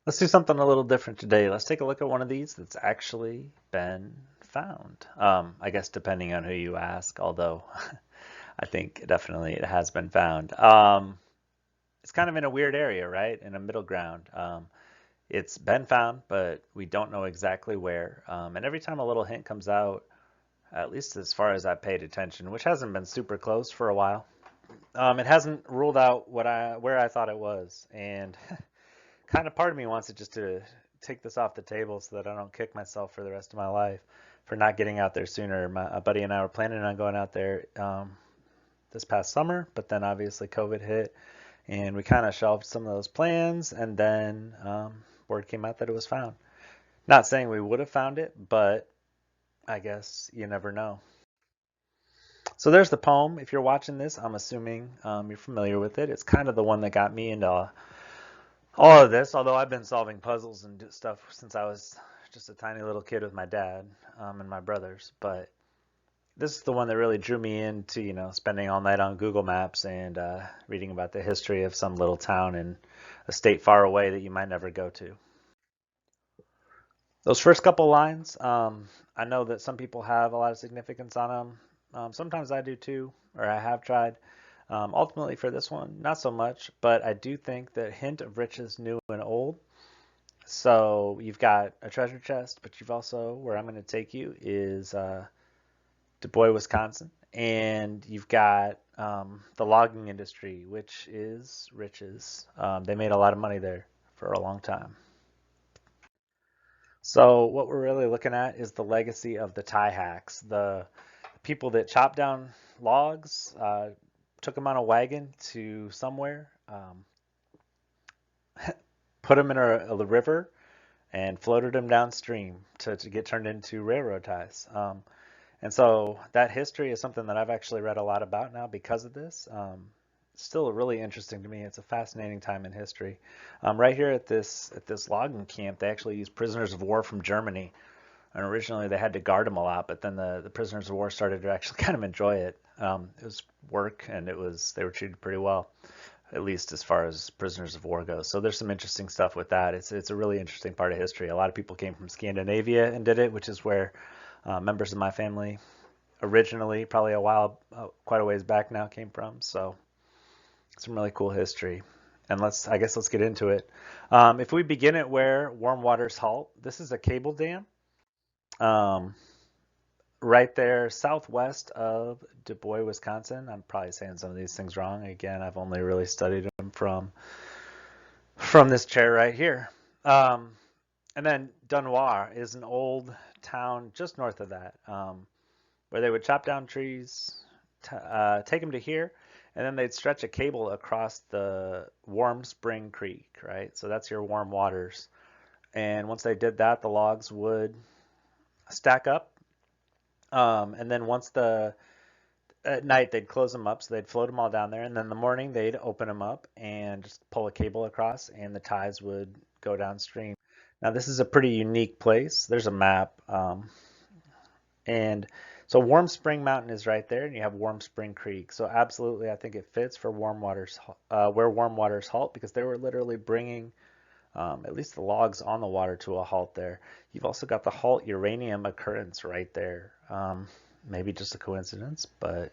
Let's do something a little different today. Let's take a look at one of these that's actually been found. I guess depending on who you ask, although I think definitely it has been found. It's kind of in a weird area, right? In a middle ground. It's been found, but we don't know exactly where. And every time a little hint comes out, at least as far as I paid attention, which hasn't been super close for a while, it hasn't ruled out where I thought it was. And kind of part of me wants it just to take this off the table so that I don't kick myself for the rest of my life for not getting out there sooner. My buddy and I were planning on going out there this past summer, but then obviously COVID hit and we kind of shelved some of those plans. And then word came out that it was found. Not saying we would have found it, but I guess you never know. So there's the poem. If you're watching this, I'm assuming you're familiar with it. It's kind of the one that got me into all of this, although I've been solving puzzles and stuff since I was just a tiny little kid with my dad and my brothers. But this is the one that really drew me into, spending all night on Google Maps and reading about the history of some little town in a state far away that you might never go to. Those first couple lines, I know that some people have a lot of significance on them. Sometimes I do too, or I have tried. Ultimately, for this one, not so much, but I do think that hint of riches new and old. So you've got a treasure chest, but you've also, where I'm going to take you is Dubois, Wisconsin, and you've got the logging industry, which is riches. They made a lot of money there for a long time. So what we're really looking at is the legacy of the tie hacks, the people that chopped down logs, took them on a wagon to somewhere, put them in a river, and floated them downstream to get turned into railroad ties. And so that history is something that I've actually read a lot about now because of this. Still really interesting to me. It's a fascinating time in history. Right here at this logging camp, they actually used prisoners of war from Germany. And originally they had to guard them a lot, but then the prisoners of war started to actually kind of enjoy it. It was work, and they were treated pretty well, at least as far as prisoners of war goes. So there's some interesting stuff with that. It's a really interesting part of history. A lot of people came from Scandinavia and did it, which is where members of my family originally, probably quite a ways back now, came from. So some really cool history. And I guess let's get into it. If we begin at where warm waters halt, this is a cable dam. Um, right there southwest of Dubois, Wisconsin. I'm probably saying some of these things wrong. Again, I've only really studied them from this chair right here. Um, and then Dunois is an old town just north of that, where they would chop down trees, take them to here, and then they'd stretch a cable across the Warm Spring Creek, right? So that's your warm waters. And once they did that, the logs would stack up. And then at night they'd close them up, so they'd float them all down there, and then in the morning they'd open them up and just pull a cable across, and the ties would go downstream. Now this is a pretty unique place. There's a map, and so Warm Spring Mountain is right there, and you have Warm Spring Creek. So absolutely, I think it fits for where warm waters halt, because they were literally bringing at least the logs on the water to a halt there. You've also got the halt uranium occurrence right there. Maybe just a coincidence, but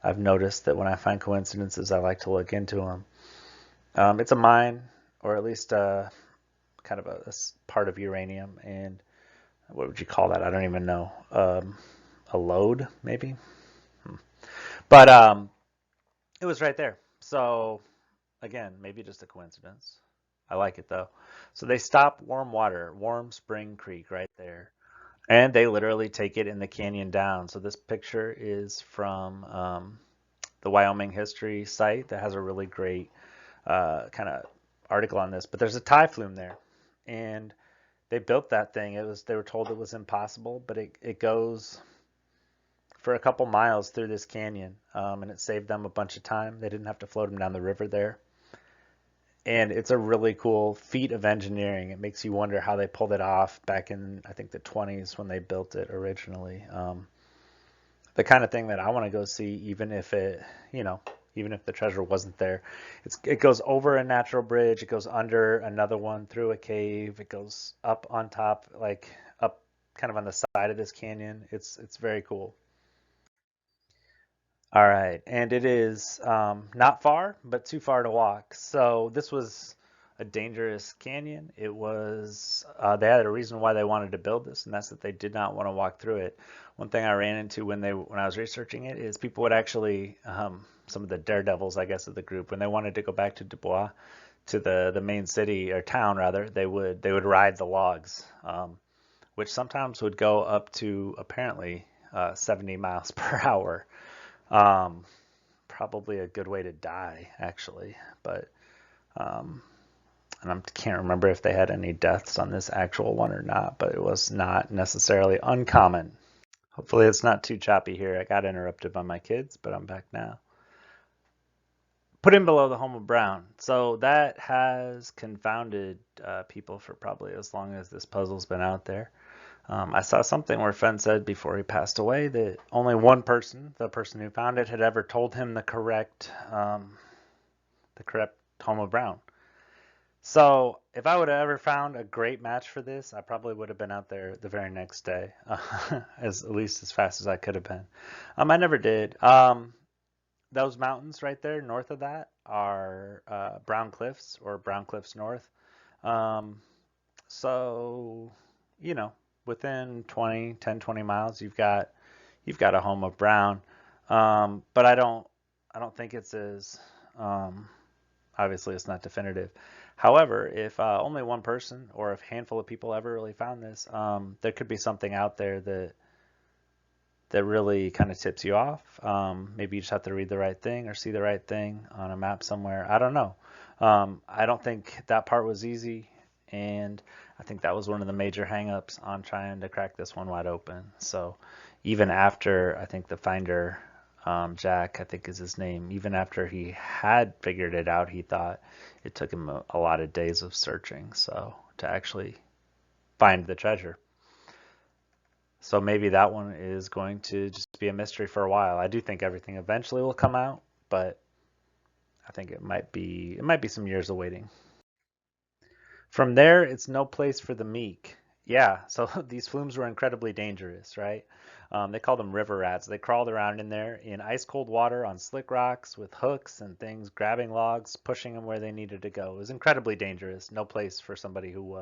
I've noticed that when I find coincidences, I like to look into them. It's a mine, or at least kind of a part of uranium, and what would you call that? I don't even know. A lode, maybe? But it was right there. So again, maybe just a coincidence. I like it though. So they stop warm water, Warm Spring Creek right there. And they literally take it in the canyon down. So this picture is from the Wyoming history site that has a really great kind of article on this. But there's a tie flume there, and they built that thing. They were told it was impossible, but it goes for a couple miles through this canyon, and it saved them a bunch of time. They didn't have to float them down the river there. And it's a really cool feat of engineering. It makes you wonder how they pulled it off back in, I think, the 20s when they built it originally. The kind of thing that I want to go see, even if it, even if the treasure wasn't there. It goes over a natural bridge, it goes under another one, through a cave, it goes up on top, like up kind of on the side of this canyon. It's very cool. All right, and it is not far, but too far to walk. So this was a dangerous canyon. It was they had a reason why they wanted to build this, and that's that they did not want to walk through it. One thing I ran into when I was researching it is people would actually some of the daredevils, I guess, of the group, when they wanted to go back to Dubois, to the main city or town rather, they would ride the logs, which sometimes would go up to apparently 70 miles per hour. Um, Probably a good way to die, actually. But and I can't remember if they had any deaths on this actual one or not, but it was not necessarily uncommon. Hopefully, it's not too choppy here. I got interrupted by my kids, but I'm back now. Put in below the home of Brown. So that has confounded people for probably as long as this puzzle's been out there. I saw something where Fenn said before he passed away that only one person, the person who found it, had ever told him the correct home of Brown. So if I would have ever found a great match for this, I probably would have been out there the very next day, as at least as fast as I could have been. I never did. Those mountains right there north of that are Brown Cliffs or Brown Cliffs North. Um, so, you know, within 20 miles, you've got a home of Brown. But I don't think it's as obviously it's not definitive. However, if only one person or a handful of people ever really found this, there could be something out there that really kind of tips you off. Maybe you just have to read the right thing or see the right thing on a map somewhere. I don't know. I don't think that part was easy, and I think that was one of the major hangups on trying to crack this one wide open. So even after I think the finder, Jack, I think is his name, even after he had figured it out, he thought it took him a lot of days of searching, so to actually find the treasure. So maybe that one is going to just be a mystery for a while. I do think everything eventually will come out, but I think it might be some years of waiting. From there, it's no place for the meek. Yeah, so these flumes were incredibly dangerous, right? They called them river rats. They crawled around in there in ice cold water on slick rocks with hooks and things, grabbing logs, pushing them where they needed to go. It was incredibly dangerous. No place for somebody who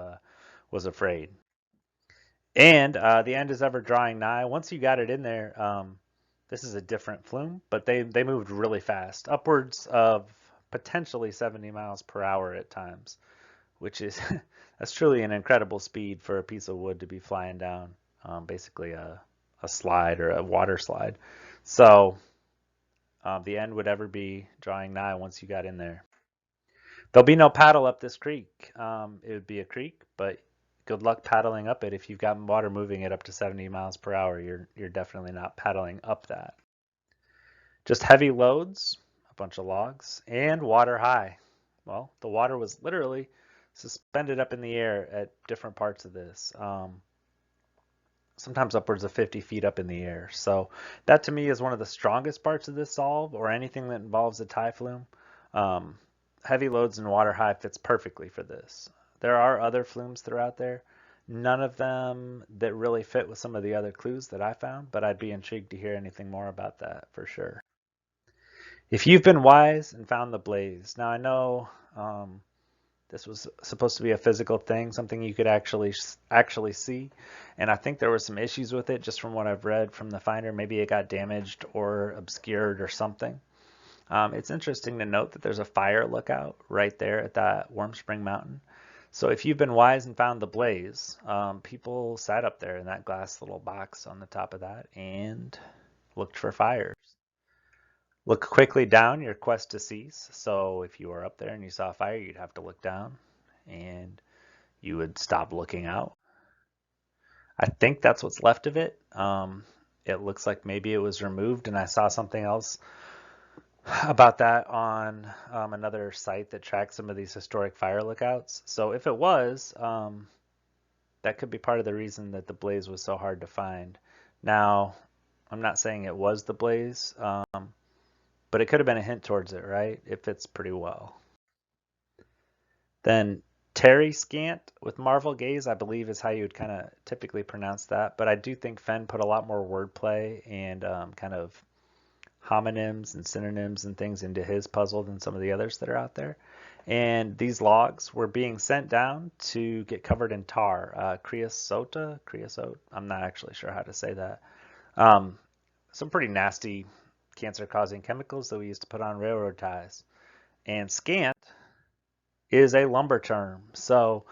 was afraid. And the end is ever drawing nigh. Once you got it in there, this is a different flume, but they moved really fast, upwards of potentially 70 miles per hour at times, which is that's truly an incredible speed for a piece of wood to be flying down, basically a slide or a water slide. So the end would ever be drawing nigh once you got in there. There'll be no paddle up this creek. It would be a creek, but good luck paddling up it. If you've got water moving it up to 70 miles per hour, you're definitely not paddling up that. Just heavy loads, a bunch of logs, and water high. Well, the water was literally suspended up in the air at different parts of this, sometimes upwards of 50 feet up in the air. So that to me is one of the strongest parts of this solve, or anything that involves a tie flume. Um, Heavy loads and water high fits perfectly for this. There are other flumes throughout there, none of them that really fit with some of the other clues that I found, but I'd be intrigued to hear anything more about that for sure. If you've been wise and found the blaze, now I know this was supposed to be a physical thing, something you could actually see, and I think there were some issues with it just from what I've read from the finder. Maybe it got damaged or obscured or something. It's interesting to note that there's a fire lookout right there at that Warm Spring Mountain. So if you've been wise and found the blaze, people sat up there in that glass little box on the top of that and looked for fires. Look quickly down, your quest to cease. So if you were up there and you saw a fire, you'd have to look down and you would stop looking out. I think that's what's left of it. It looks like maybe it was removed, and I saw something else about that on another site that tracks some of these historic fire lookouts. So if it was, that could be part of the reason that the blaze was so hard to find. Now, I'm not saying it was the blaze. but it could have been a hint towards it, right? It fits pretty well. Then Terry Scant with Marvel Gaze, I believe is how you would kind of typically pronounce that. But I do think Fenn put a lot more wordplay and kind of homonyms and synonyms and things into his puzzle than some of the others that are out there. And these logs were being sent down to get covered in tar, creosote. I'm not actually sure how to say that. Um, some pretty nasty cancer-causing chemicals that we used to put on railroad ties. And scant is a lumber term, so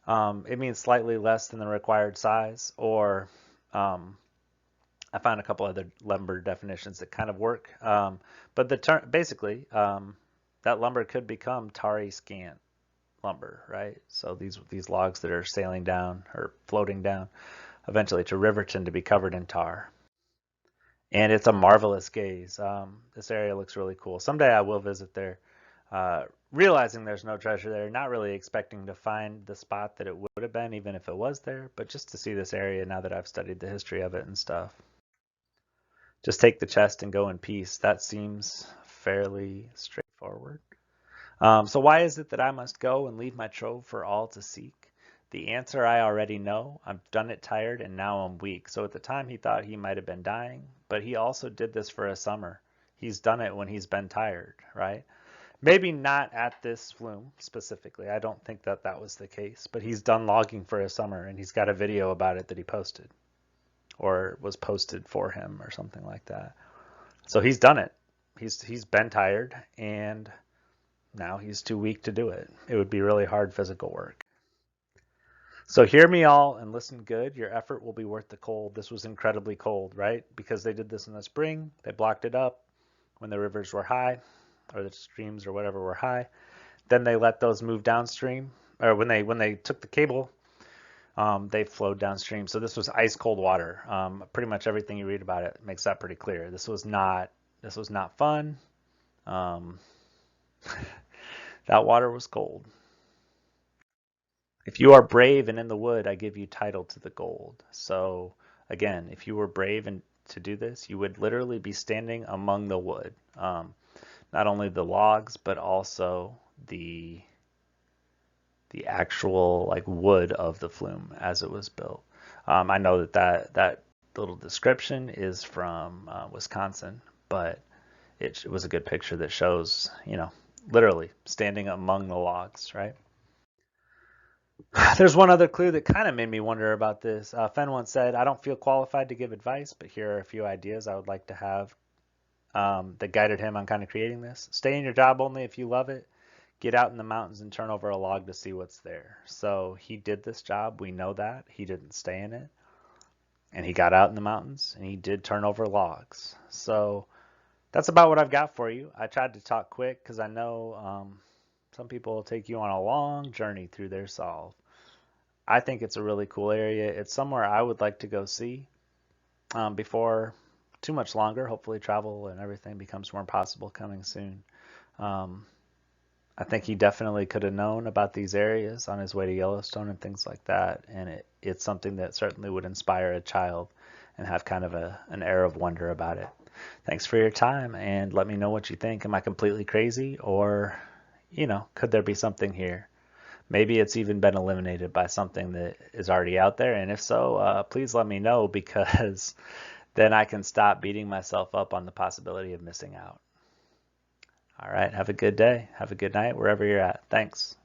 it means slightly less than the required size, or I found a couple other lumber definitions that kind of work. But the term basically that lumber could become tarry scant lumber, right? So these logs that are sailing down or floating down eventually to Riverton to be covered in tar. And it's a marvelous gaze. This area looks really cool. Someday I will visit there, realizing there's no treasure there, not really expecting to find the spot that it would have been, even if it was there, but just to see this area now that I've studied the history of it and stuff. Just take the chest and go in peace. That seems fairly straightforward. So why is it that I must go and leave my trove for all to seek? The answer I already know. I've done it tired and now I'm weak. So at the time he thought he might have been dying, but he also did this for a summer. He's done it when he's been tired, right? Maybe not at this flume specifically. I don't think that that was the case, but he's done logging for a summer and he's got a video about it that he posted or was posted for him or something like that. So he's done it. He's been tired and now he's too weak to do it. It would be really hard physical work. So hear me all and listen good. Your effort will be worth the cold. This was incredibly cold, right? Because they did this in the spring. They blocked it up when the rivers were high or the streams or whatever were high. Then they let those move downstream, or when they took the cable, they flowed downstream. So this was ice cold water. Pretty much everything you read about it makes that pretty clear. This was not fun. Um, that water was cold. If you are brave and in the wood, I give you title to the gold. So again, if you were brave and to do this, you would literally be standing among the wood. Not only the logs, but also the actual like wood of the flume as it was built. I know that little description is from Wisconsin, but it was a good picture that shows, literally standing among the logs, right? There's one other clue that kind of made me wonder about this. Fenn once said, I don't feel qualified to give advice, but here are a few ideas I would like to have that guided him on kind of creating this. Stay in your job only if you love it. Get out in the mountains and turn over a log to see what's there. So he did this job. We know that. He didn't stay in it. And he got out in the mountains and he did turn over logs. So that's about what I've got for you. I tried to talk quick because I know some people will take you on a long journey through their solve. I think it's a really cool area. It's somewhere I would like to go see before too much longer. Hopefully travel and everything becomes more possible coming soon. I think he definitely could have known about these areas on his way to Yellowstone and things like that. And it's something that certainly would inspire a child and have kind of an air of wonder about it. Thanks for your time and let me know what you think. Am I completely crazy or, could there be something here? Maybe it's even been eliminated by something that is already out there. And if so, please let me know because then I can stop beating myself up on the possibility of missing out. All right, have a good day. Have a good night wherever you're at. Thanks.